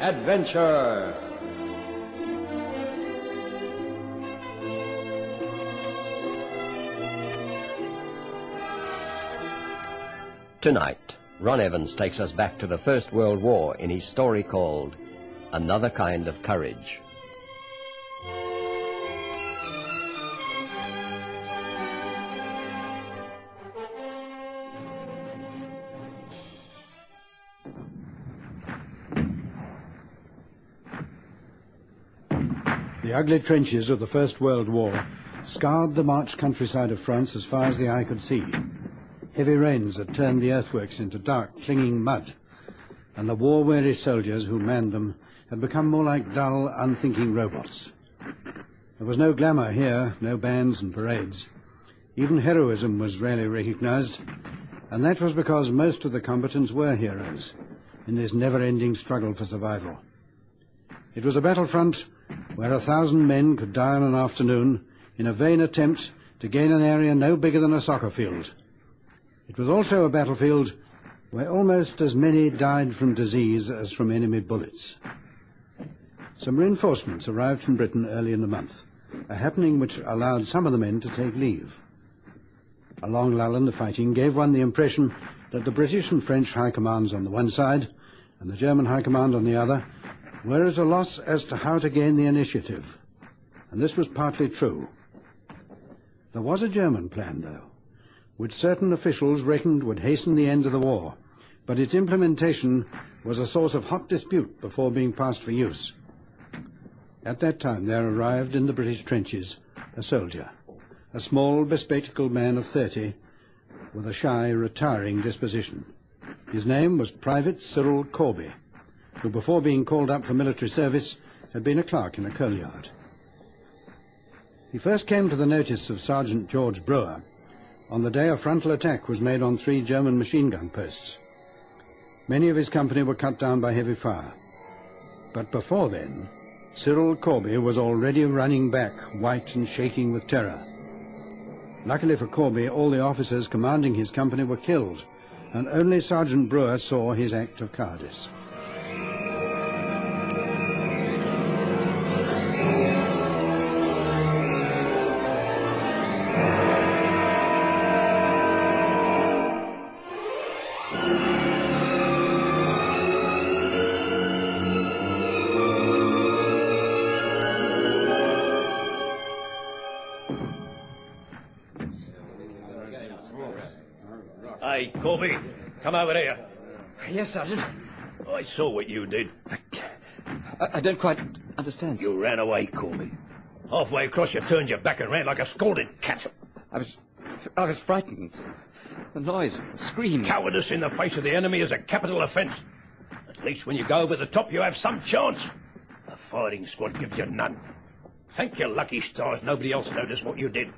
adventure. Tonight, Ron Evans takes us back to the First World War in his story called Another Kind of Courage. The ugly trenches of the First World War scarred the marched countryside of France as far as the eye could see. Heavy rains had turned the earthworks into dark, clinging mud, and the war-weary soldiers who manned them had become more like dull, unthinking robots. There was no glamour here, no bands and parades. Even heroism was rarely recognized, and that was because most of the combatants were heroes in this never-ending struggle for survival. It was a battlefront where 1,000 men could die in an afternoon in a vain attempt to gain an area no bigger than a soccer field. It was also a battlefield where almost as many died from disease as from enemy bullets. Some reinforcements arrived from Britain early in the month, a happening which allowed some of the men to take leave. A long lull in the fighting gave one the impression that the British and French high commands on the one side and the German high command on the other were at a loss as to how to gain the initiative, and this was partly true. There was a German plan, though, which certain officials reckoned would hasten the end of the war, but its implementation was a source of hot dispute before being passed for use. At that time there arrived in the British trenches a soldier, a small, bespectacled man of 30, with a shy, retiring disposition. His name was Private Cyril Corby, who before being called up for military service had been a clerk in a coal yard. He first came to the notice of Sergeant George Brewer on the day a frontal attack was made on 3 German machine gun posts. Many of his company were cut down by heavy fire. But before then, Cyril Corby was already running back, white and shaking with terror. Luckily for Corby, all the officers commanding his company were killed, and only Sergeant Brewer saw his act of cowardice. Hey, Corby, come over here. Yes, Sergeant. I saw what you did. I don't quite understand. You ran away, Corby. Halfway across, you turned your back and ran like a scalded cat. I was frightened. The noise, the scream. Cowardice in the face of the enemy is a capital offence. At least when you go over the top, you have some chance. A fighting squad gives you none. Thank your lucky stars nobody else noticed what you did,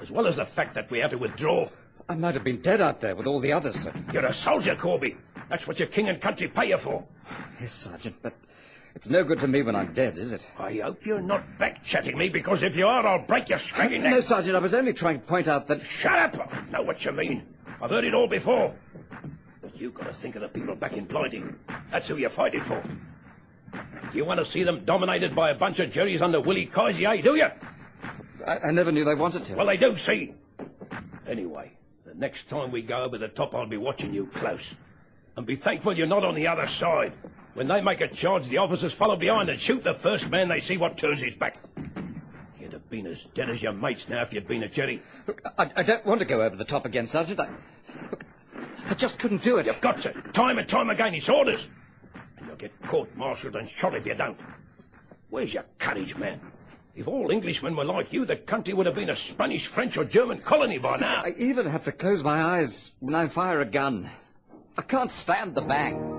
as well as the fact that we had to withdraw. I might have been dead out there with all the others, sir. You're a soldier, Corby. That's what your king and country pay you for. Yes, Sergeant, but it's no good to me when I'm dead, is it? I hope you're not back-chatting me, because if you are, I'll break your scraggy neck. No, Sergeant, I was only trying to point out that... Shut up! I know what you mean. I've heard it all before. But you've got to think of the people back in Blighty. That's who you're fighting for. Do you want to see them dominated by a bunch of Jerrys under Willie Kaiser, do you? I never knew they wanted to. Well, they do, see. Anyway, the next time we go over the top, I'll be watching you close. And be thankful you're not on the other side. When they make a charge, the officers follow behind and shoot the first man they see what turns his back. You'd have been as dead as your mates now if you'd been a Jerry. Look, I don't want to go over the top again, Sergeant. I just couldn't do it. You've got to. Time and time again, it's orders. And you'll get court-martialed and shot if you don't. Where's your courage, man? If all Englishmen were like you, the country would have been a Spanish, French or German colony by now. I even have to close my eyes when I fire a gun. I can't stand the bang.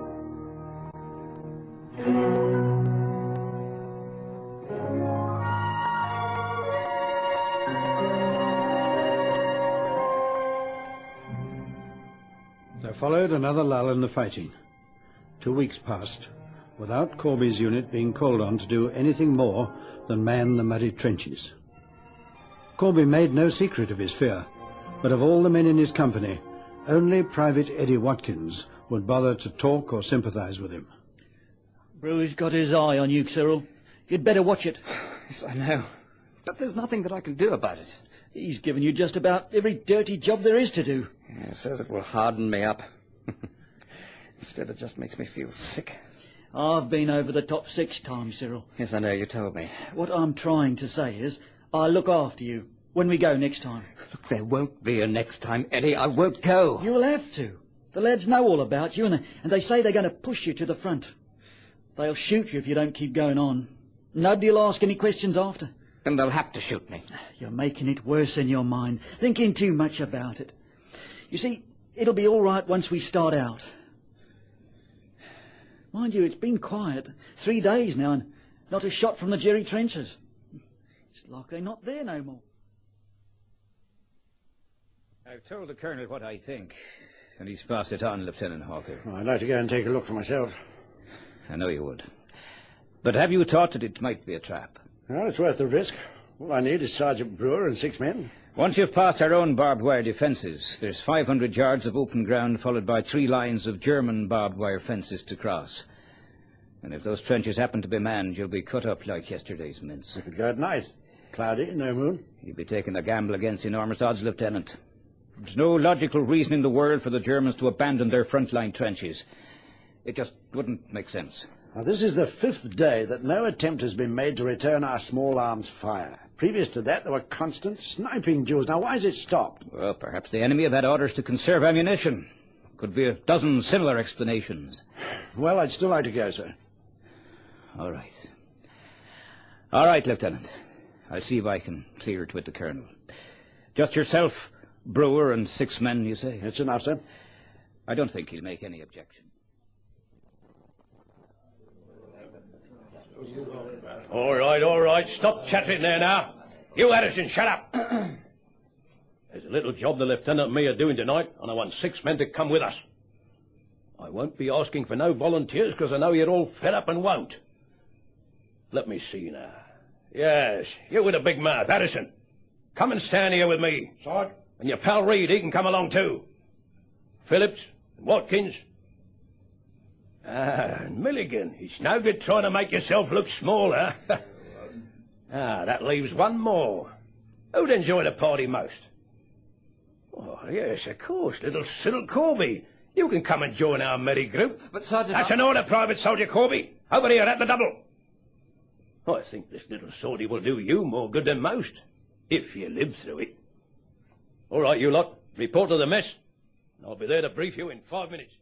There followed another lull in the fighting. 2 weeks passed without Corby's unit being called on to do anything more than man the muddy trenches. Corby made no secret of his fear, but of all the men in his company, only Private Eddie Watkins would bother to talk or sympathize with him. Brewer's got his eye on you, Cyril. You'd better watch it. Yes, I know. But there's nothing that I can do about it. He's given you just about every dirty job there is to do. Yeah, it says it will harden me up. Instead, it just makes me feel sick. I've been over the top 6 times, Cyril. Yes, I know, you told me. What I'm trying to say is, I'll look after you when we go next time. Look, there won't be a next time, Eddie. I won't go. You'll have to. The lads know all about you, and they say they're going to push you to the front. They'll shoot you if you don't keep going on. Nobody will ask any questions after. Then they'll have to shoot me. You're making it worse in your mind, thinking too much about it. You see, it'll be all right once we start out. Mind you, it's been quiet. 3 days now, and not a shot from the Jerry trenches. It's like they're not there no more. I've told the Colonel what I think, and he's passed it on, Lieutenant Hawker. Well, I'd like to go and take a look for myself. I know you would. But have you thought that it might be a trap? Well, it's worth the risk. All I need is Sergeant Brewer and 6 men. Once you've passed our own barbed wire defences, there's 500 yards of open ground followed by 3 lines of German barbed wire fences to cross. And if those trenches happen to be manned, you'll be cut up like yesterday's mince. We could go at night. Cloudy, no moon. You'll be taking a gamble against enormous odds, Lieutenant. There's no logical reason in the world for the Germans to abandon their front-line trenches. It just wouldn't make sense. Now, this is the 5th day that no attempt has been made to return our small arms fire. Previous to that, there were constant sniping duels. Now, why has it stopped? Well, perhaps the enemy have had orders to conserve ammunition. Could be a dozen similar explanations. Well, I'd still like to go, sir. All right. All right, Lieutenant. I'll see if I can clear it with the Colonel. Just yourself, Brewer, and 6 men, you say? It's enough, sir. I don't think he'll make any objection. All right. Stop chattering there now. You, Addison, shut up. There's a little job the Lieutenant and me are doing tonight, and I want 6 men to come with us. I won't be asking for no volunteers, because I know you're all fed up and won't. Let me see now. Yes, you with a big mouth, Addison. Come and stand here with me. Sergeant. And your pal Reed, he can come along too. Phillips and Watkins. And Milligan. It's no good trying to make yourself look smaller. That leaves one more. Who'd enjoy the party most? Oh, yes, of course, little Cyril Corby. You can come and join our merry group. But, Sergeant... That's an order, Private Soldier Corby. Over here at the double. I think this little sortie will do you more good than most, if you live through it. All right, you lot, report to the mess. I'll be there to brief you in 5 minutes.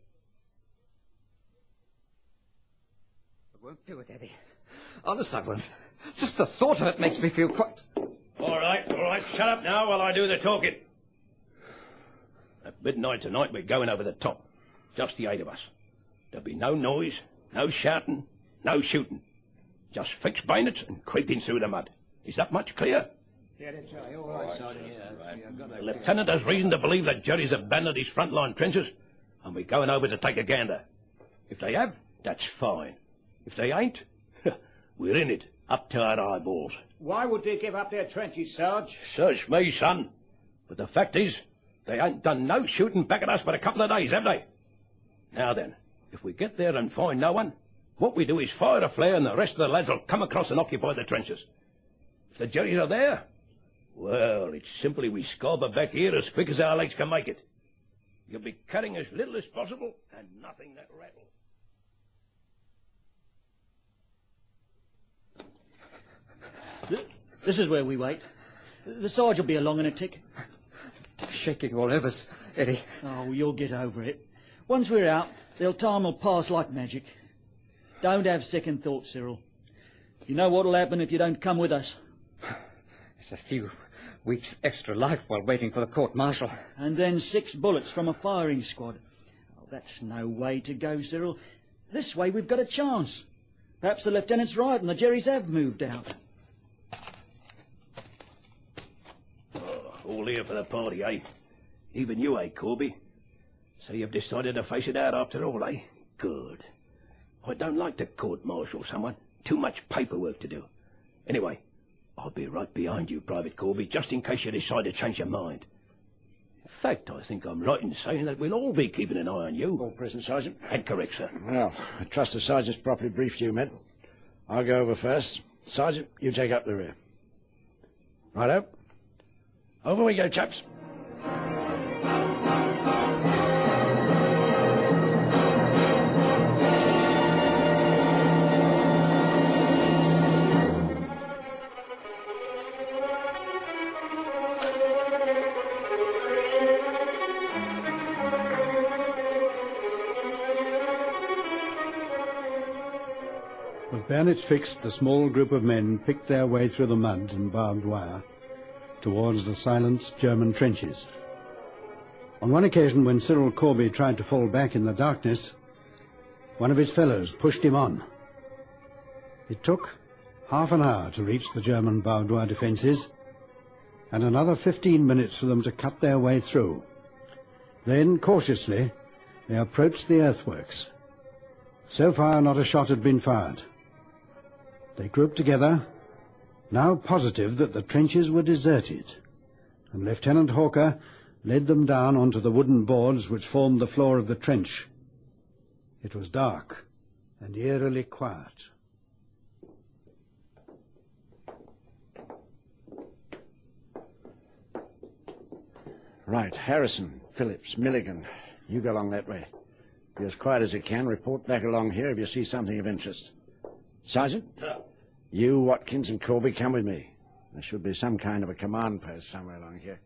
I won't do it, Eddie. Honest, I won't. Just the thought of it makes me feel quite... All right. Shut up now while I do the talking. At midnight tonight, we're going over the top. Just the 8 of us. There'll be no noise, no shouting, no shooting. Just fixed bayonets and creeping through the mud. Is that much clear? Yeah, that's right. All right, Sergeant. The Lieutenant has reason to believe that Jerry's abandoned his front-line trenches, and we're going over to take a gander. If they have, that's fine. If they ain't, we're in it, up to our eyeballs. Why would they give up their trenches, Sarge? Search me, son. But the fact is, they ain't done no shooting back at us for a couple of days, have they? Now then, if we get there and find no one, what we do is fire a flare and the rest of the lads will come across and occupy the trenches. If the Jerrys are there, well, it's simply we scarber back here as quick as our legs can make it. You'll be cutting as little as possible and nothing that rattles. This is where we wait. The Sarge will be along in a tick. Shaking all over us, Eddie. Oh, you'll get over it. Once we're out, time will pass like magic. Don't have second thoughts, Cyril. You know what'll happen if you don't come with us. It's a few weeks extra life while waiting for the court-martial. And then 6 bullets from a firing squad. Oh, that's no way to go, Cyril. This way we've got a chance. Perhaps the Lieutenant's right and the Jerrys have moved out. All here for the party, eh? Even you, eh, Corby? So you've decided to face it out after all, eh? Good. I don't like to court-martial someone. Too much paperwork to do. Anyway, I'll be right behind you, Private Corby, just in case you decide to change your mind. fact, I think I'm right in saying that we'll all be keeping an eye on you. All present, Sergeant. Head correct, sir. Well, I trust the Sergeant's properly briefed you, men. I'll go over first. Sergeant, you take up the rear. Righto. Over we go, chaps. With bayonets fixed, the small group of men picked their way through the mud and barbed wire towards the silenced German trenches. On one occasion, when Cyril Corby tried to fall back in the darkness, one of his fellows pushed him on. It took half an hour to reach the German barbed wire defences, and another 15 minutes for them to cut their way through. Then, cautiously, they approached the earthworks. So far, not a shot had been fired. They grouped together, now positive that the trenches were deserted, and Lieutenant Hawker led them down onto the wooden boards which formed the floor of the trench. It was dark and eerily quiet. Right, Harrison, Phillips, Milligan, you go along that way. Be as quiet as you can. Report back along here if you see something of interest. Sergeant, you, Watkins, and Corby come with me. There should be some kind of a command post somewhere along here.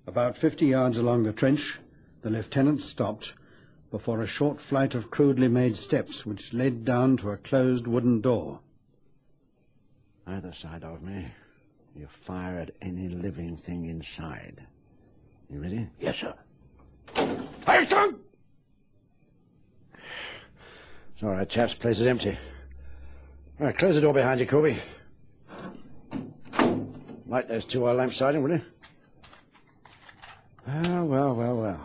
About 50 yards along the trench, the lieutenant stopped before a short flight of crudely made steps which led down to a closed wooden door. Either side of me, you fire at any living thing inside. You ready? Yes, sir. Harrison! It's all right, chaps. Place is empty. All right, close the door behind you, Corby. Light those 2 oil lamps, Sergeant, will you? Well.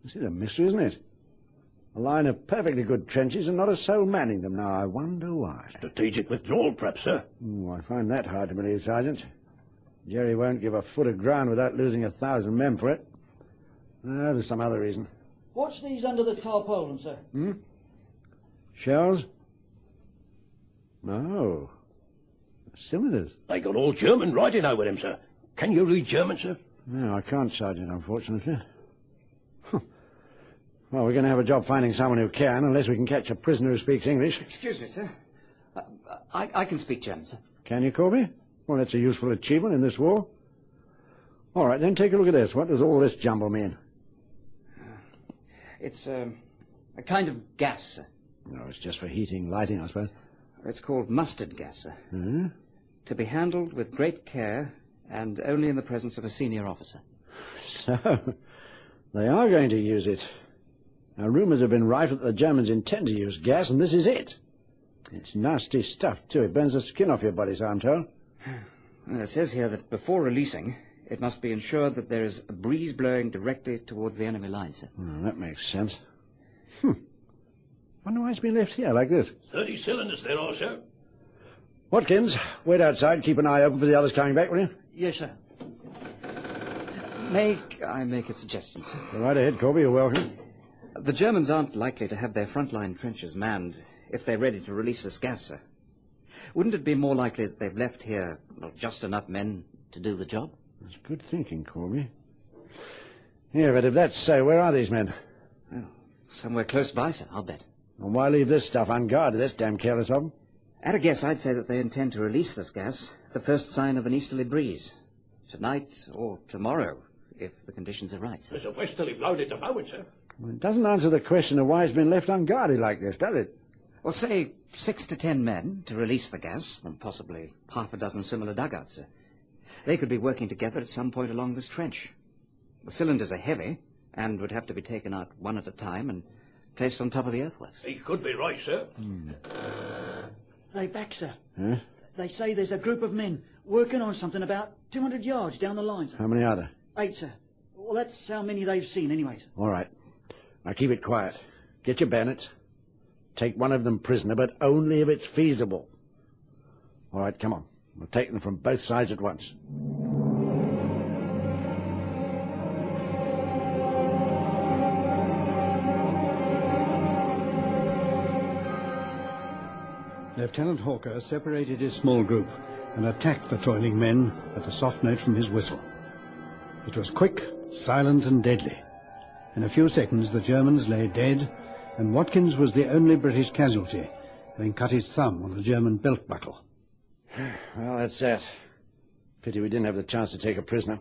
This is a mystery, isn't it? A line of perfectly good trenches and not a soul manning them. Now, I wonder why. Strategic withdrawal, perhaps, sir. I find that hard to believe, Sergeant. Jerry won't give a foot of ground without losing 1,000 men for it. There's some other reason. What's these under the tarpaulin, sir? Shells? No. Cylinders. They got all German writing over them, sir. Can you read German, sir? No, I can't, Sergeant, unfortunately. Well, we're going to have a job finding someone who can, unless we can catch a prisoner who speaks English. Excuse me, sir. I can speak German, sir. Can you, Corby? Well, that's a useful achievement in this war. All right, then take a look at this. What does all this jumble mean? It's a kind of gas, sir. No, it's just for heating, lighting, I suppose. It's called mustard gas, sir. Hmm? To be handled with great care and only in the presence of a senior officer. So, they are going to use it. Now, rumours have been rife that the Germans intend to use gas, and this is it. It's nasty stuff, too. It burns the skin off your body, so I'm told. Well, it says here that before releasing, it must be ensured that there is a breeze blowing directly towards the enemy lines, sir. Well, that makes sense. Wonder why it's been left here like this. 30 cylinders there are, sir. Watkins, wait outside. Keep an eye open for the others coming back, will you? Yes, sir. May I make a suggestion, sir? Go right ahead, Corby. You're welcome. The Germans aren't likely to have their front-line trenches manned if they're ready to release this gas, sir. Wouldn't it be more likely that they've left here just enough men to do the job? That's good thinking, Corby. Yeah, but if that's so, where are these men? Well, somewhere close by, sir, I'll bet. And why leave this stuff unguarded? That's damn careless of them. At a guess, I'd say that they intend to release this gas at the first sign of an easterly breeze. Tonight or tomorrow, if the conditions are right, sir. There's a westerly blowing at the moment, sir. Well, it doesn't answer the question of why it's been left unguarded like this, does it? Well, say 6 to 10 men to release the gas, and possibly half a dozen similar dugouts, sir. They could be working together at some point along this trench. The cylinders are heavy, and would have to be taken out one at a time and placed on top of the earthworks. He could be right, sir. They back, sir. Huh? They say there's a group of men working on something about 200 yards down the line, sir. How many are there? 8, sir. Well, that's how many they've seen, anyway, sir. All right. Now keep it quiet. Get your bayonets. Take one of them prisoner, but only if it's feasible. All right, come on. We'll take them from both sides at once. Lieutenant Hawker separated his small group and attacked the toiling men at the soft note from his whistle. It was quick, silent and deadly. In a few seconds the Germans lay dead, and Watkins was the only British casualty, having cut his thumb on a German belt buckle. Well, that's that. Pity we didn't have the chance to take a prisoner.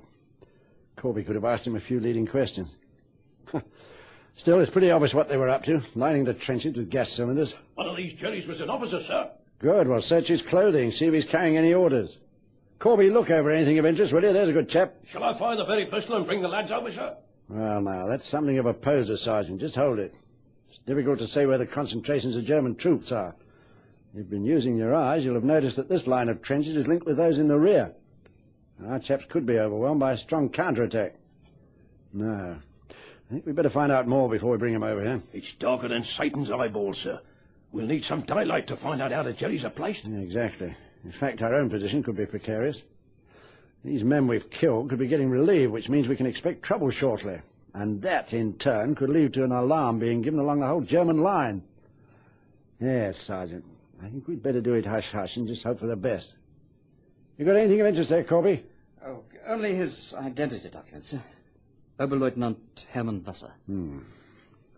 Corby could have asked him a few leading questions. Still, it's pretty obvious what they were up to, lining the trenches with gas cylinders. One of these Jerrys was an officer, sir. Good. Well, search his clothing, see if he's carrying any orders. Corby, look over anything of interest, will you? There's a good chap. Shall I fire the very pistol and bring the lads over, sir? Well, now, that's something of a poser, Sergeant. Just hold it. It's difficult to say where the concentrations of German troops are. If you've been using your eyes, you'll have noticed that this line of trenches is linked with those in the rear. Our chaps could be overwhelmed by a strong counterattack. No. I think we'd better find out more before we bring him over here. It's darker than Satan's eyeballs, sir. We'll need some daylight to find out how the Jerrys are placed. Yeah, exactly. In fact, our own position could be precarious. These men we've killed could be getting relieved, which means we can expect trouble shortly. And that, in turn, could lead to an alarm being given along the whole German line. Yes, Sergeant. I think we'd better do it hush-hush and just hope for the best. You got anything of interest there, Corby? Oh, only his identity documents, sir. Oberleutnant Hermann Wasser. Oh,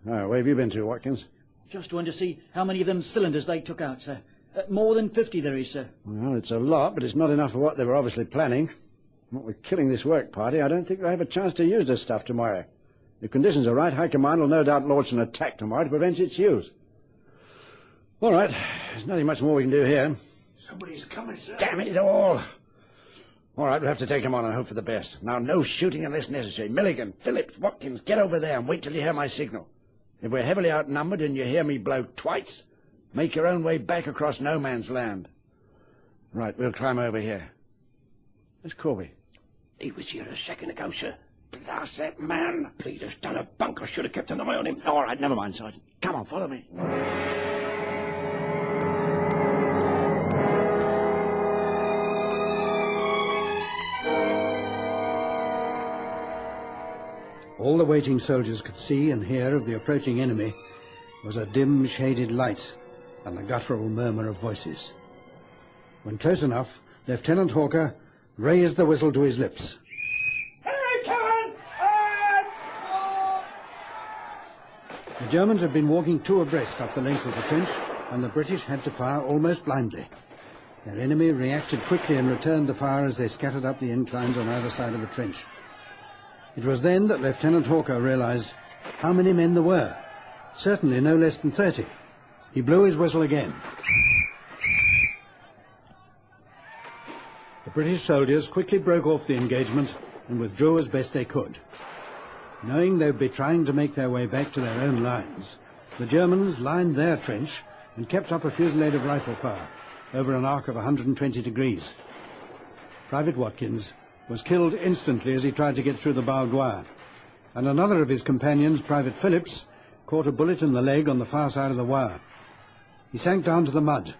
where have you been to, Watkins? Just wanted to see how many of them cylinders they took out, sir. More than 50 there is, sir. Well, it's a lot, but it's not enough for what they were obviously planning. What with killing this work party, I don't think they'll have a chance to use this stuff tomorrow. If conditions are right, High Command will no doubt launch an attack tomorrow to prevent its use. All right, there's nothing much more we can do here. Somebody's coming, sir. Damn it all! All right, we'll have to take him on and hope for the best. Now, no shooting unless necessary. Milligan, Phillips, Watkins, get over there and wait till you hear my signal. If we're heavily outnumbered and you hear me blow twice, make your own way back across no man's land. Right, we'll climb over here. Where's Corby? He was here a second ago, sir. Blast that man! Peter's done a bunk. I should have kept an eye on him. All right, never mind, Sergeant. Come on, follow me. All the waiting soldiers could see and hear of the approaching enemy was a dim, shaded light and the guttural murmur of voices. When close enough, Lieutenant Hawker raised the whistle to his lips. The Germans had been walking two abreast up the length of the trench, and the British had to fire almost blindly. Their enemy reacted quickly and returned the fire as they scattered up the inclines on either side of the trench. It was then that Lieutenant Hawker realized how many men there were. Certainly no less than 30. He blew his whistle again. The British soldiers quickly broke off the engagement and withdrew as best they could. Knowing they'd be trying to make their way back to their own lines, the Germans lined their trench and kept up a fusillade of rifle fire over an arc of 120 degrees. Private Watkins was killed instantly as he tried to get through the barbed wire, and another of his companions, Private Phillips, caught a bullet in the leg on the far side of the wire. He sank down to the mud,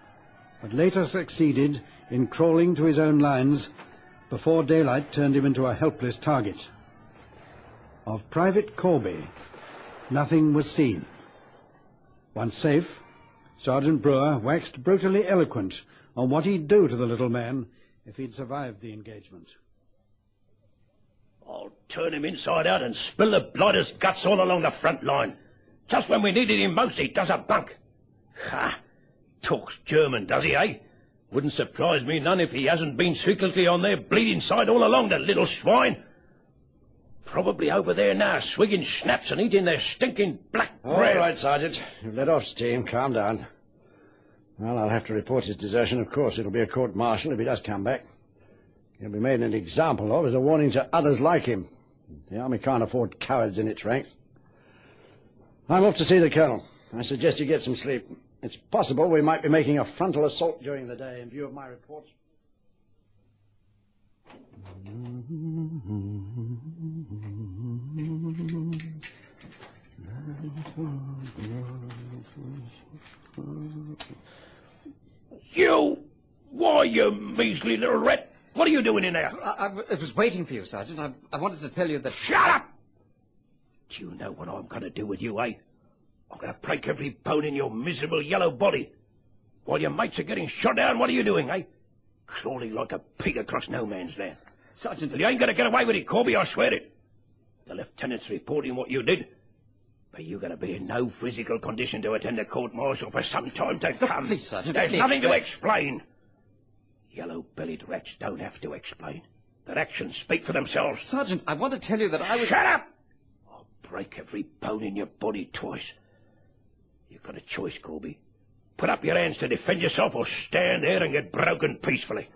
but later succeeded in crawling to his own lines before daylight turned him into a helpless target. Of Private Corby, nothing was seen. Once safe, Sergeant Brewer waxed brutally eloquent on what he'd do to the little man if he'd survived the engagement. I'll turn him inside out and spill the blighter's guts all along the front line. Just when we needed him most, he does a bunk. Ha! Talks German, does he, eh? Wouldn't surprise me none if he hasn't been secretly on their bleeding side all along, the little swine. Probably over there now, swigging schnapps and eating their stinking black bread. All right, Sergeant. You've let off steam. Calm down. Well, I'll have to report his desertion, of course. It'll be a court-martial if he does come back. He'll be made an example of as a warning to others like him. The army can't afford cowards in its ranks. I'm off to see the colonel. I suggest you get some sleep. It's possible we might be making a frontal assault during the day in view of my reports. You! Why, you measly little rat! What are you doing in there? I was waiting for you, Sergeant. I wanted to tell you that... Shut up! Do you know what I'm going to do with you, eh? I'm going to break every bone in your miserable yellow body. While your mates are getting shot down, what are you doing, eh? Crawling like a pig across no man's land. Sergeant... You ain't going to get away with it, Corby, I swear it. The lieutenant's reporting what you did. But you're going to be in no physical condition to attend a court-martial for some time to come. Please, Sergeant, There's let me nothing to explain. Yellow-bellied rats don't have to explain. Their actions speak for themselves. Sergeant, I want to tell you that I was... Shut up! I'll break every bone in your body twice. You've got a choice, Corby. Put up your hands to defend yourself or stand there and get broken peacefully.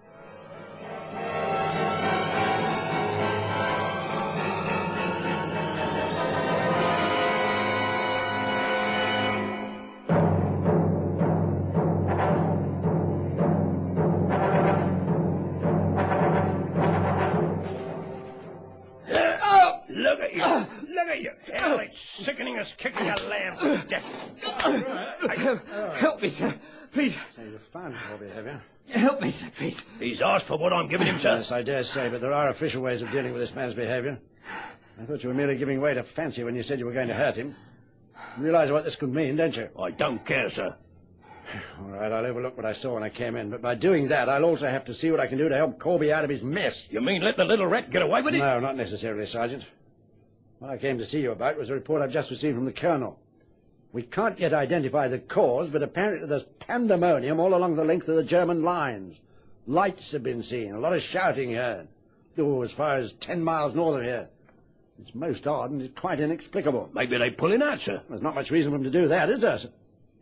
Look at you. Look at you. Hell, it's sickening as kicking a lamb to death. Help me, sir. Please. You've found Corby, have you? Help me, sir, please. He's asked for what I'm giving him, sir. Yes, I dare say, but there are official ways of dealing with this man's behaviour. I thought you were merely giving way to fancy when you said you were going to hurt him. You realise what this could mean, don't you? I don't care, sir. All right, I'll overlook what I saw when I came in, but by doing that, I'll also have to see what I can do to help Corby out of his mess. You mean let the little rat get away with it? No, not necessarily, Sergeant. What I came to see you about was a report I've just received from the Colonel. We can't yet identify the cause, but apparently there's pandemonium all along the length of the German lines. Lights have been seen, a lot of shouting heard. Oh, as far as 10 miles north of here. It's most odd and it's quite inexplicable. Maybe they're pulling out, sir. There's not much reason for them to do that, is there, sir?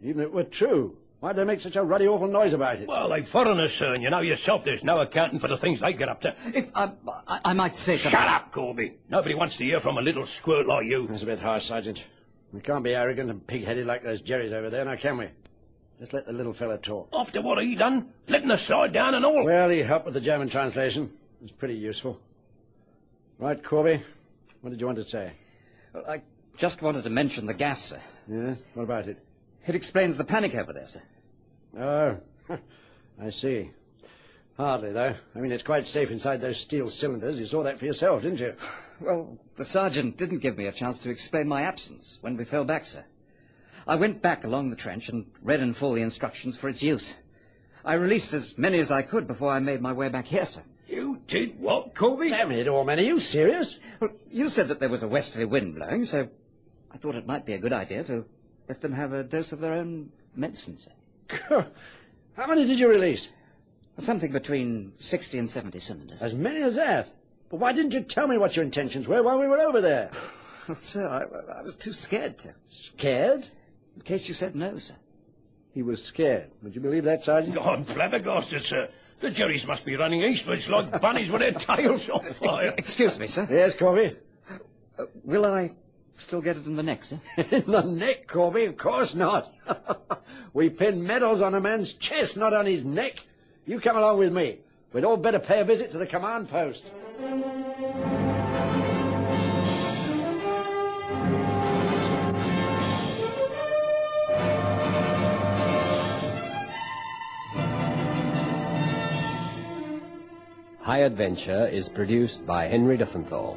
Even if it were true. Why'd they make such a ruddy awful noise about it? Well, they foreigners, sir, and you know yourself there's no accounting for the things they get up to. If I might say something... Shut up, Corby. Nobody wants to hear from a little squirt like you. That's a bit harsh, Sergeant. We can't be arrogant and pig-headed like those Jerrys over there, now can we? Just let the little fella talk. After what he done, letting the side down and all. Well, he helped with the German translation. It was pretty useful. Right, Corby, what did you want to say? Well, I just wanted to mention the gas, sir. Yeah? What about it? It explains the panic over there, sir. Oh, I see. Hardly, though. I mean, it's quite safe inside those steel cylinders. You saw that for yourself, didn't you? Well, the sergeant didn't give me a chance to explain my absence when we fell back, sir. I went back along the trench and read in full the instructions for its use. I released as many as I could before I made my way back here, sir. You did what, Corby? Damn it, all man, are you serious? Well, you said that there was a westerly wind blowing, so I thought it might be a good idea to let them have a dose of their own medicine, sir. How many did you release? Something between 60 and 70 cylinders. As many as that? But why didn't you tell me what your intentions were while we were over there? Well, sir, I was too scared to. Scared? In case you said no, sir. He was scared. Would you believe that, Sergeant? I'm flabbergasted, sir. The Jerrys must be running eastwards like bunnies with their tails on fire. Excuse me, sir. Yes, Corby? Will I still get it in the neck, sir? In the neck, Corby? Of course not. We pin medals on a man's chest, not on his neck. You come along with me. We'd all better pay a visit to the command post. High Adventure is produced by Henry Diffenthal.